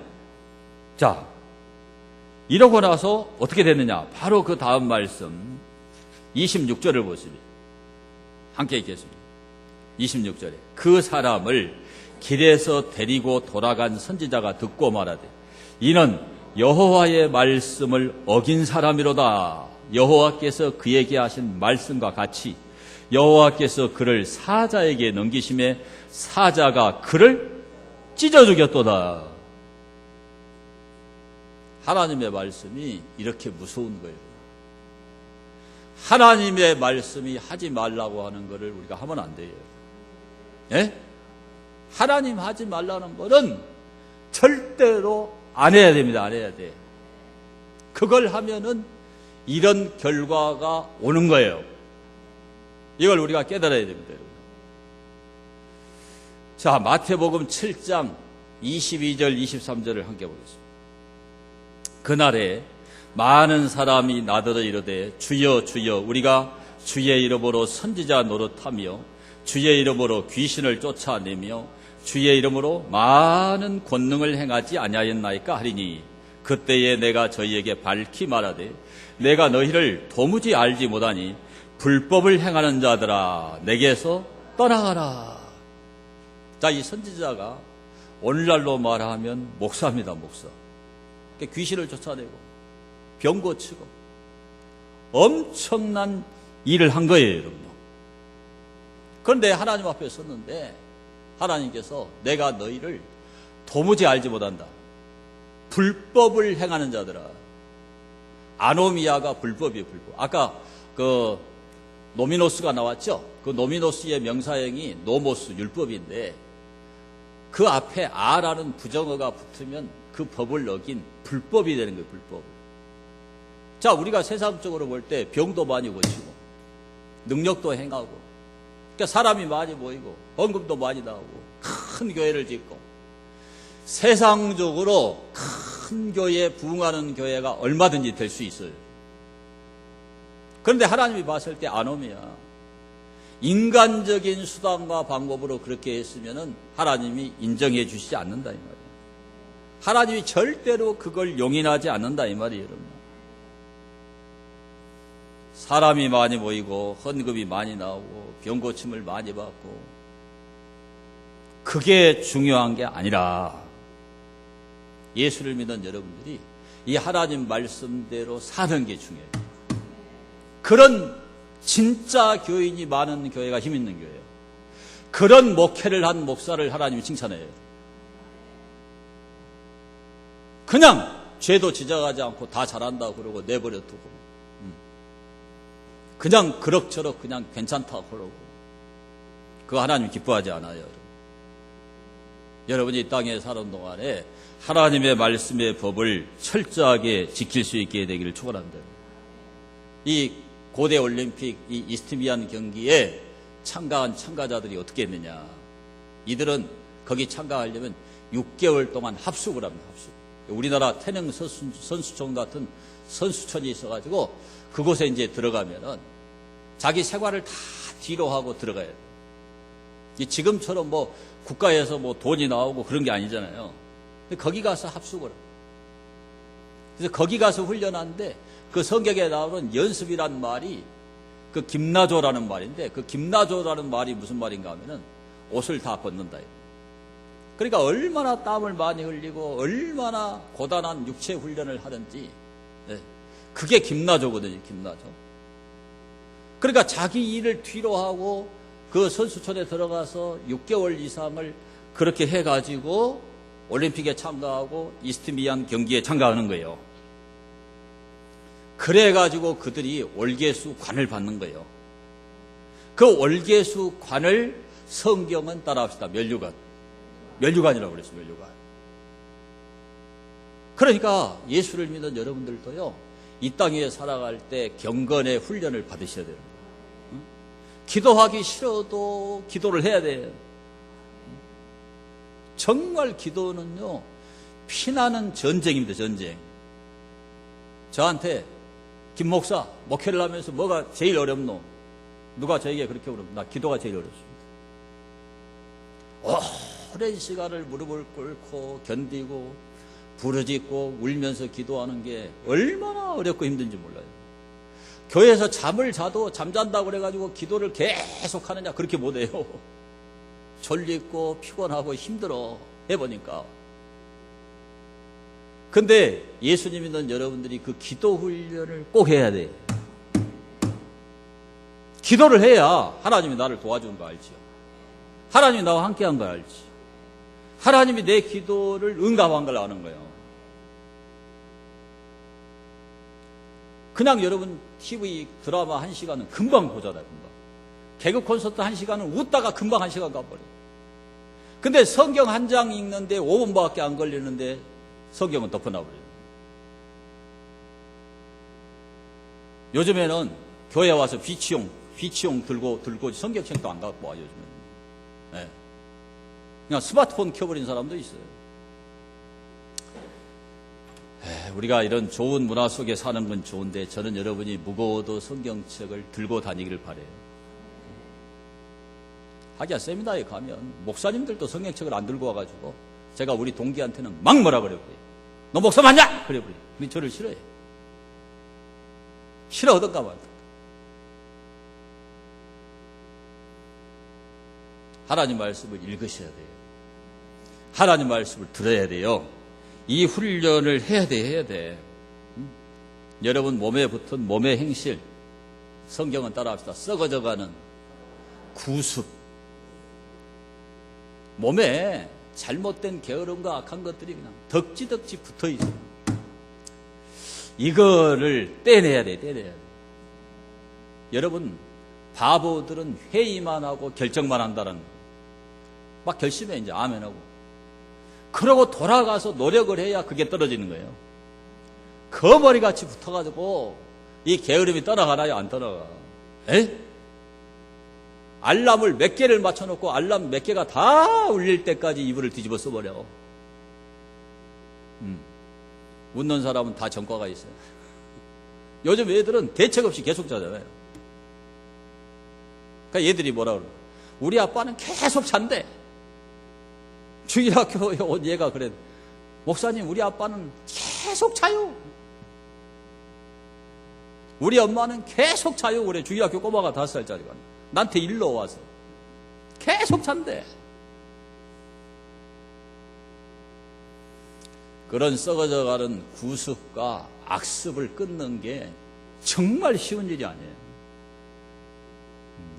자, 이러고 나서 어떻게 됐느냐? 바로 그 다음 말씀 26절을 보시면 함께 읽겠습니다. 26절에 그 사람을 길에서 데리고 돌아간 선지자가 듣고 말하되 이는 여호와의 말씀을 어긴 사람이로다. 여호와께서 그에게 하신 말씀과 같이 여호와께서 그를 사자에게 넘기심에 사자가 그를 찢어 죽였도다. 하나님의 말씀이 이렇게 무서운 거예요. 하나님의 말씀이 하지 말라고 하는 것을 우리가 하면 안 돼요. 예? 하나님 하지 말라는 것은 절대로 안 해야 됩니다. 안 해야 돼. 그걸 하면은 이런 결과가 오는 거예요. 이걸 우리가 깨달아야 됩니다. 여러분. 자, 마태복음 7장 22절 23절을 함께 보겠습니다. 그날에 많은 사람이 나더러 이르되 주여 주여 우리가 주의 이름으로 선지자 노릇하며 주의 이름으로 귀신을 쫓아내며 주의 이름으로 많은 권능을 행하지 아니하였나이까 하리니 그때에 내가 저희에게 밝히 말하되 내가 너희를 도무지 알지 못하니 불법을 행하는 자들아 내게서 떠나가라. 자, 이 선지자가 오늘날로 말하면 목사입니다. 목사. 귀신을 쫓아내고 병 고치고 엄청난 일을 한 거예요. 여러분. 그런데 하나님 앞에 섰는데 하나님께서 내가 너희를 도무지 알지 못한다. 불법을 행하는 자들아. 아노미아가 불법이에요. 불법. 아까 그 노미노스가 나왔죠. 그 노미노스의 명사형이 노모스 율법인데 그 앞에 아라는 부정어가 붙으면 그 법을 어긴 불법이 되는 거예요. 불법. 자, 우리가 세상적으로 볼 때 병도 많이 고치고 능력도 행하고 그러니까 사람이 많이 모이고 헌금도 많이 나오고 큰 교회를 짓고 세상적으로 큰 교회에 부응하는 교회가 얼마든지 될 수 있어요. 그런데 하나님이 봤을 때 아노미야. 인간적인 수단과 방법으로 그렇게 했으면은 하나님이 인정해 주시지 않는다 이 말이에요. 하나님이 절대로 그걸 용인하지 않는다 이 말이에요. 여러분. 사람이 많이 모이고 헌금이 많이 나오고 병고침을 많이 받고 그게 중요한 게 아니라 예수를 믿는 여러분들이 이 하나님 말씀대로 사는 게 중요해요. 그런 진짜 교인이 많은 교회가 힘 있는 교회예요. 그런 목회를 한 목사를 하나님이 칭찬해요. 그냥 죄도 지적하지 않고 다 잘한다고 그러고 내버려 두고 그냥 그럭저럭 그냥 괜찮다고 그러고 그거 하나님 기뻐하지 않아요. 여러분이 이 땅에 사는 동안에 하나님의 말씀의 법을 철저하게 지킬 수 있게 되기를 축원합니다. 이 고대 올림픽 이 이스트미안 경기에 참가한 참가자들이 어떻게 했느냐. 이들은 거기 참가하려면 6개월 동안 합숙을 합니다. 합숙. 우리나라 태릉 선수촌 같은 선수촌이 있어가지고 그곳에 이제 들어가면은 자기 생활을 다 뒤로 하고 들어가야 돼요. 지금처럼 뭐 국가에서 뭐 돈이 나오고 그런 게 아니잖아요. 근데 거기 가서 합숙을 해요. 그래서 거기 가서 훈련하는데 그 성경에 나오는 연습이란 말이 그 김나조라는 말인데 그 김나조라는 말이 무슨 말인가 하면은 옷을 다 벗는다. 그러니까 얼마나 땀을 많이 흘리고 얼마나 고단한 육체 훈련을 하든지 그게 김나조거든요. 김나조. 그러니까 자기 일을 뒤로 하고 그 선수촌에 들어가서 6개월 이상을 그렇게 해가지고 올림픽에 참가하고 이스트미안 경기에 참가하는 거예요. 그래가지고 그들이 월계수 관을 받는 거예요. 그 월계수 관을 성경은 따라합시다. 면류관. 면류관이라고 그랬어요. 면류관. 그러니까 예수를 믿는 여러분들도요, 이 땅 위에 살아갈 때 경건의 훈련을 받으셔야 돼요. 기도하기 싫어도 기도를 해야 돼요. 정말 기도는요, 피나는 전쟁입니다. 전쟁. 저한테 김 목사 목회를 하면서 뭐가 제일 어렵노? 누가 저에게 그렇게 물으면 나 기도가 제일 어렵습니다. 오랜 시간을 무릎을 꿇고 견디고 부르짖고 울면서 기도하는 게 얼마나 어렵고 힘든지 몰라요. 교회에서 잠을 자도 잠잔다고 그래가지고 기도를 계속 하느냐, 그렇게 못해요. 졸리고 피곤하고 힘들어 해보니까. 근데 예수님 믿는 여러분들이 그 기도 훈련을 꼭 해야 돼. 기도를 해야 하나님이 나를 도와주는 거 알지요. 하나님이 나와 함께한 걸 알지. 하나님이 내 기도를 응답한 걸 아는 거예요. 그냥 여러분 TV 드라마 1시간은 금방 보잖아요. 금방. 개그 콘서트 1시간은 웃다가 금방 1시간 가버려요. 근데 성경 한 장 읽는데 5분밖에 안 걸리는데 성경은 덮어놔버려요. 요즘에는 교회 와서 비치용 들고 성경책도 안 갖고 와요. 요즘에는. 네. 그냥 스마트폰 켜버린 사람도 있어요. 우리가 이런 좋은 문화 속에 사는 건 좋은데 저는 여러분이 무거워도 성경책을 들고 다니기를 바라요. 하기야 세미나에 가면 목사님들도 성경책을 안 들고 와가지고 제가 우리 동기한테는 막 뭐라 그래요. 너 목사 맞냐? 그래 버려요. 근데 저를 싫어해. 싫어하던가 말던가. 하나님 말씀을 읽으셔야 돼요. 하나님 말씀을 들어야 돼요. 이 훈련을 해야 돼. 여러분 몸에 붙은 몸의 행실, 성경은 따라합시다. 썩어져가는 구습. 몸에 잘못된 게으름과 악한 것들이 그냥 덕지덕지 붙어 있어요. 이거를 떼내야 돼. 여러분, 바보들은 회의만 하고 결정만 한다는 거예요. 막 결심해, 이제 아멘하고. 그러고 돌아가서 노력을 해야 그게 떨어지는 거예요. 거머리같이 붙어가지고 이 게으름이 떠나가나요? 안 떠나가. 알람을 몇 개를 맞춰놓고 알람 몇 개가 다 울릴 때까지 이불을 뒤집어 써버려. 웃는 사람은 다 전과가 있어요. 요즘 애들은 대책 없이 계속 자잖아요. 그러니까 얘들이 뭐라 그래요? 우리 아빠는 계속 잔대. 주일학교에 온 얘가 그래. 목사님, 우리 아빠는 계속 자요. 우리 엄마는 계속 자요. 그래. 주일학교 꼬마가 5살짜리가. 나한테 일러 와서. 계속 잔대. 그런 썩어져가는 구습과 악습을 끊는 게 정말 쉬운 일이 아니에요.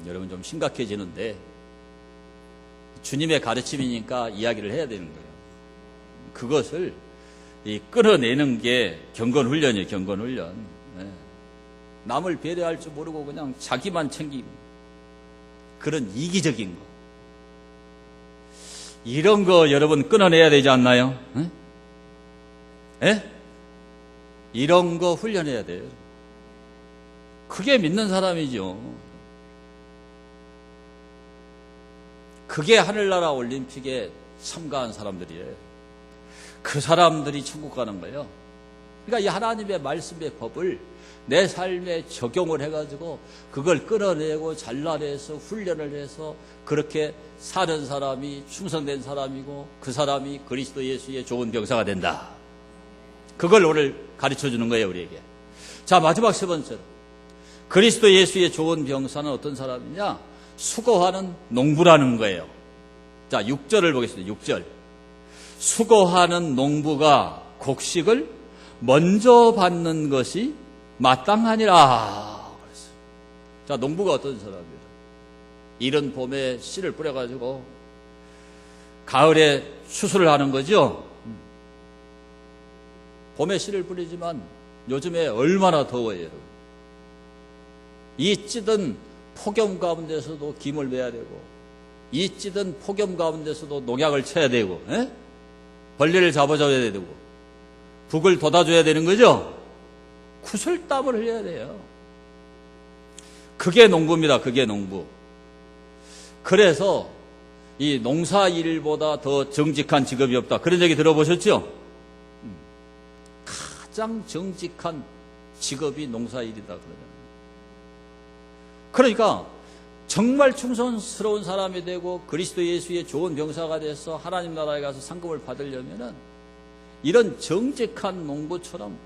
여러분 좀 심각해지는데 주님의 가르침이니까 이야기를 해야 되는 거예요. 그것을 끌어내는 게 경건훈련이에요. 경건훈련. 남을 배려할 줄 모르고 그냥 자기만 챙기고 그런 이기적인 거. 이런 거 여러분 끊어내야 되지 않나요? 이런 거 훈련해야 돼요. 그게 믿는 사람이죠. 그게 하늘나라 올림픽에 참가한 사람들이에요. 그 사람들이 천국 가는 거예요. 그러니까 이 하나님의 말씀의 법을 내 삶에 적용을 해가지고 그걸 끌어내고 잘라내서 훈련을 해서 그렇게 사는 사람이 충성된 사람이고 그 사람이 그리스도 예수의 좋은 병사가 된다. 그걸 오늘 가르쳐주는 거예요, 우리에게. 자, 마지막 세 번째로. 그리스도 예수의 좋은 병사는 어떤 사람이냐? 수고하는 농부라는 거예요. 자, 6절을 보겠습니다. 6절. 수고하는 농부가 곡식을 먼저 받는 것이 마땅하니라. 그랬어요. 자, 농부가 어떤 사람이에요? 이른 봄에 씨를 뿌려가지고 가을에 추수를 하는 거죠. 봄에 씨를 뿌리지만 요즘에 얼마나 더워요, 여러분. 이 찌든 폭염 가운데서도 김을 매야 되고 이 찌든 폭염 가운데서도 농약을 쳐야 되고, 벌레를 잡아줘야 되고, 북을 돋아줘야 되는 거죠? 구슬땀을 흘려야 돼요. 그게 농부입니다. 그게 농부. 그래서 이 농사 일보다 더 정직한 직업이 없다. 그런 얘기 들어보셨죠? 가장 정직한 직업이 농사 일이다. 그러잖아요. 그러니까 정말 충성스러운 사람이 되고 그리스도 예수의 좋은 병사가 돼서 하나님 나라에 가서 상급을 받으려면은 이런 정직한 농부처럼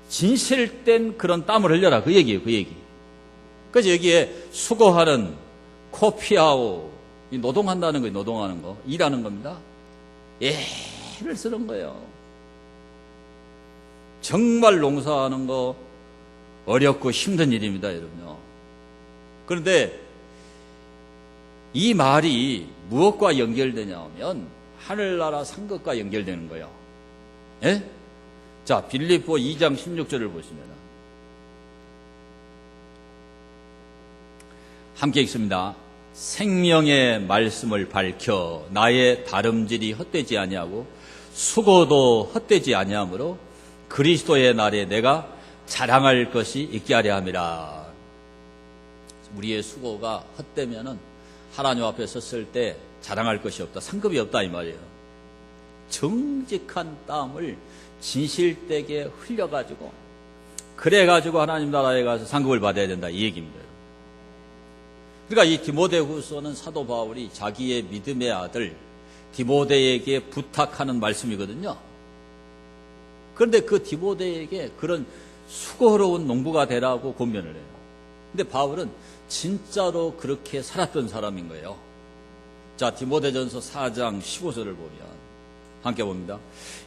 진실된 그런 땀을 흘려라. 그 얘기예요. 그 얘기. 그래서 여기에 수고하는, 코피하고, 노동한다는 거예요. 노동하는 거. 일하는 겁니다. 애를 쓰는 거예요. 정말 농사하는 거 어렵고 힘든 일입니다. 여러분요. 그런데 이 말이 무엇과 연결되냐면 하늘나라 상급과 연결되는 거예요. 예? 자, 빌립보 2장 16절을 보시면 함께 읽습니다. 생명의 말씀을 밝혀 나의 다름질이 헛되지 아니하고 수고도 헛되지 아니하므로 그리스도의 날에 내가 자랑할 것이 있게 하려 함이라. 우리의 수고가 헛되면은 하나님 앞에 섰을 때 자랑할 것이 없다. 상급이 없다 이 말이에요. 정직한 땀을 진실되게 흘려가지고 그래가지고 하나님 나라에 가서 상급을 받아야 된다 이 얘기입니다. 그러니까 이 디모데후서는 사도 바울이 자기의 믿음의 아들 디모데에게 부탁하는 말씀이거든요. 그런데 그 디모데에게 그런 수고로운 농부가 되라고 권면을 해요. 근데 바울은 진짜로 그렇게 살았던 사람인 거예요. 자, 디모데전서 4장 15절을 보면 함께 봅니다.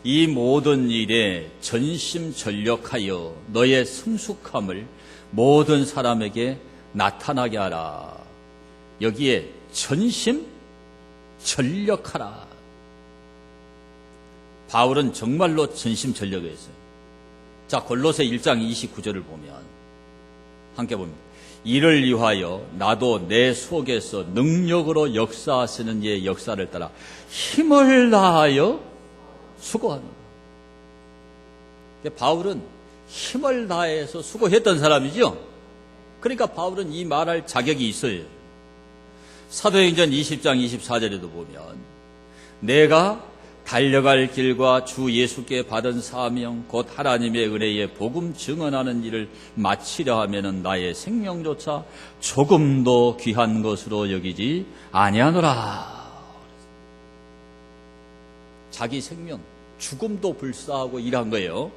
이 모든 일에 전심전력하여 너의 성숙함을 모든 사람에게 나타나게 하라. 여기에 전심전력하라. 바울은 정말로 전심전력했어요. 자, 골로새 1장 29절을 보면 함께 봅니다. 이를 위하여 나도 내 속에서 능력으로 역사하시는 이의 역사를 따라 힘을 다하여 수고하노라. 바울은 힘을 다해서 수고했던 사람이죠. 그러니까 바울은 이 말할 자격이 있어요. 사도행전 20장 24절에도 보면 내가 달려갈 길과 주 예수께 받은 사명 곧 하나님의 은혜에 복음 증언하는 일을 마치려 하면은 나의 생명조차 조금도 귀한 것으로 여기지 아니하노라. 자기 생명 죽음도 불사하고 일한 거예요.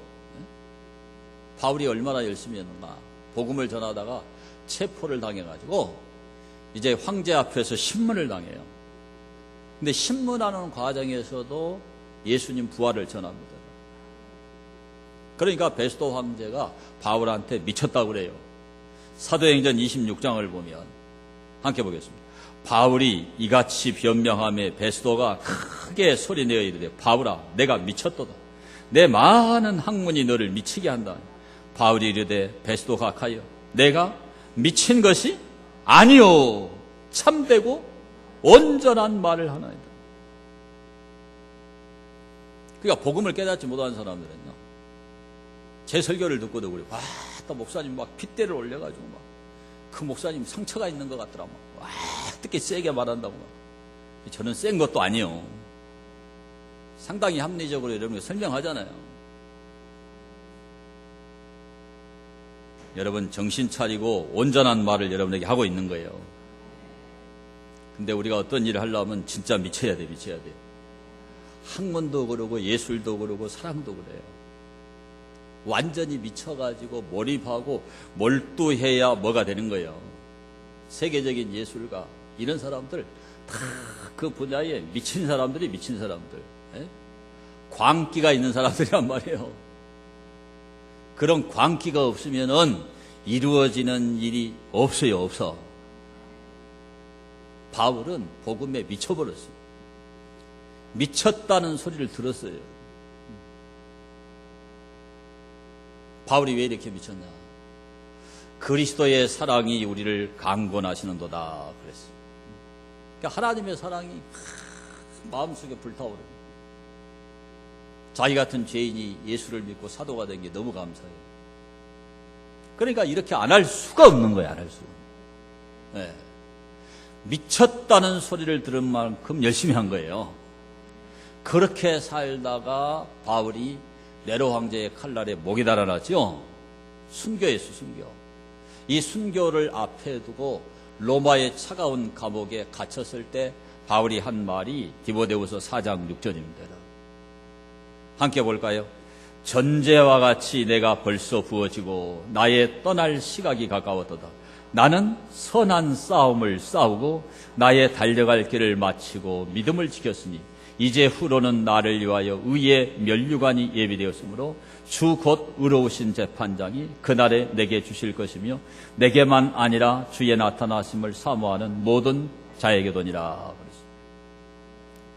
바울이 얼마나 열심히 했는가. 복음을 전하다가 체포를 당해가지고 이제 황제 앞에서 신문을 당해요. 근데 신문하는 과정에서도 예수님 부활을 전합니다. 그러니까 베스도 황제가 바울한테 미쳤다고 그래요. 사도행전 26장을 보면 함께 보겠습니다. 바울이 이같이 변명하며 베스도가 크게 소리내어 이르되 바울아 내가 미쳤도다. 내 많은 학문이 너를 미치게 한다. 바울이 이르되 베스도가 가여 내가 미친 것이 아니요 참되고 온전한 말을 하나이다. 그러니까 복음을 깨닫지 못한 사람들은요, 제 설교를 듣고도 그래. 와, 또 목사님 막 핏대를 올려가지고 막 그 목사님 상처가 있는 것 같더라. 막 와, 어떻게 세게 말한다고 막. 저는 센 것도 아니에요. 상당히 합리적으로 여러분이 설명하잖아요. 여러분 정신 차리고 온전한 말을 여러분에게 하고 있는 거예요. 근데 우리가 어떤 일을 하려면 진짜 미쳐야 돼, 미쳐야 돼. 학문도 그러고 예술도 그러고 사랑도 그래요. 완전히 미쳐가지고 몰입하고 몰두해야 뭐가 되는 거예요. 세계적인 예술가 이런 사람들 다 그 분야에 미친 사람들이 미친 사람들, 광기가 있는 사람들이란 말이에요. 그런 광기가 없으면은 이루어지는 일이 없어요, 없어. 바울은 복음에 미쳐버렸어요. 미쳤다는 소리를 들었어요. 바울이 왜 이렇게 미쳤냐? 그리스도의 사랑이 우리를 강권하시는도다 그랬어요. 그러니까 하나님의 사랑이 마음속에 불타오릅니다. 자기 같은 죄인이 예수를 믿고 사도가 된 게 너무 감사해요. 그러니까 이렇게 안 할 수가 없는 거예요. 안 할 수가. 네. 미쳤다는 소리를 들은 만큼 열심히 한 거예요. 그렇게 살다가 바울이 네로 황제의 칼날에 목이 달아났죠. 순교했어, 순교. 이 순교를 앞에 두고 로마의 차가운 감옥에 갇혔을 때 바울이 한 말이 디모데후서 4장 6절입니다. 함께 볼까요? 전제와 같이 내가 벌써 부어지고 나의 떠날 시각이 가까웠도다. 나는 선한 싸움을 싸우고 나의 달려갈 길을 마치고 믿음을 지켰으니 이제 후로는 나를 위하여 의의 면류관이 예비되었으므로 주 곧 의로우신 재판장이 그날에 내게 주실 것이며 내게만 아니라 주의 나타나심을 사모하는 모든 자에게도니라.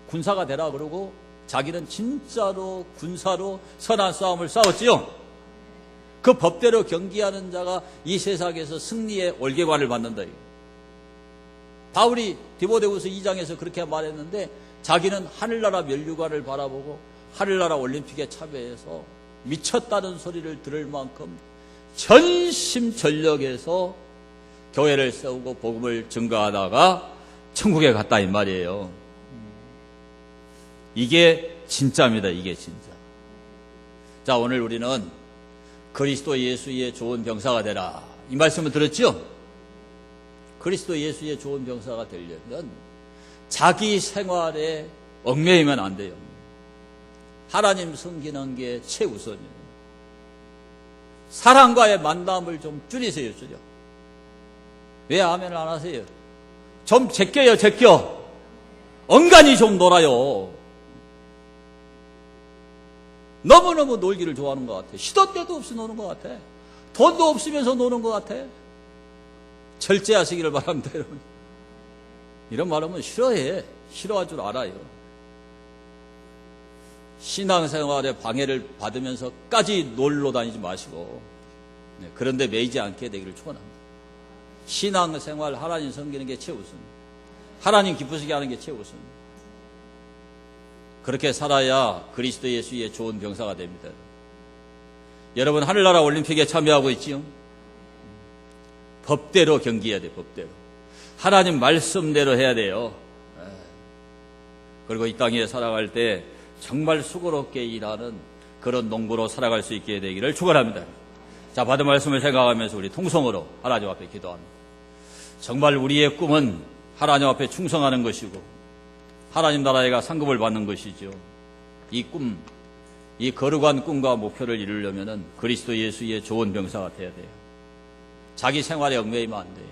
군사가 되라 그러고 자기는 진짜로 군사로 선한 싸움을 싸웠지요. 그 법대로 경기하는 자가 이 세상에서 승리의 올개관을 받는다. 바울이 디모데후서 2장에서 그렇게 말했는데 자기는 하늘나라 면류관을 바라보고 하늘나라 올림픽에 참여해서 미쳤다는 소리를 들을 만큼 전심전력해서 교회를 세우고 복음을 증거하다가 천국에 갔다 이 말이에요. 이게 진짜입니다. 이게 진짜. 자, 오늘 우리는 그리스도 예수의 좋은 병사가 되라, 이 말씀을 들었죠? 그리스도 예수의 좋은 병사가 되려면 자기 생활에 얽매이면 안 돼요. 하나님 섬기는 게 최우선이에요. 사람과의 만남을 좀 줄이세요. 줄여. 왜 아멘을 안 하세요? 좀 제껴요. 제껴. 엉간히 좀 놀아요. 너무너무 놀기를 좋아하는 것 같아. 시도 때도 없이 노는 것 같아. 돈도 없으면서 노는 것 같아. 절제하시기를 바랍니다, 여러분. 이런 말하면 싫어해. 싫어할 줄 알아요. 신앙생활에 방해를 받으면서까지 놀러 다니지 마시고, 그런데 매이지 않게 되기를 축원합니다. 신앙생활 하나님 섬기는 게 최우선. 하나님 기쁘시게 하는 게 최우선. 그렇게 살아야 그리스도 예수의 좋은 병사가 됩니다. 여러분, 하늘나라 올림픽에 참여하고 있지요? 법대로 경기해야 돼요. 법대로. 하나님 말씀대로 해야 돼요. 그리고 이 땅에 살아갈 때 정말 수고롭게 일하는 그런 농부로 살아갈 수 있게 되기를 축원합니다. 자, 받은 말씀을 생각하면서 우리 통성으로 하나님 앞에 기도합니다. 정말 우리의 꿈은 하나님 앞에 충성하는 것이고 하나님 나라에가 상급을 받는 것이죠. 이 꿈, 이 거룩한 꿈과 목표를 이루려면 그리스도 예수의 좋은 병사가 돼야 돼요. 자기 생활에 얽매이면 안 돼요.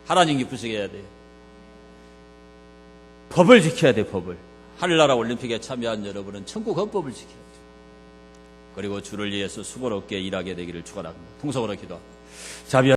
하나님 기쁘시게 해야 돼요. 법을 지켜야 돼요. 법을. 하늘나라 올림픽에 참여한 여러분은 천국 헌법을 지켜야 돼요. 그리고 주를 위해서 수고롭게 일하게 되기를 축원합니다. 통성으로 기도합니다.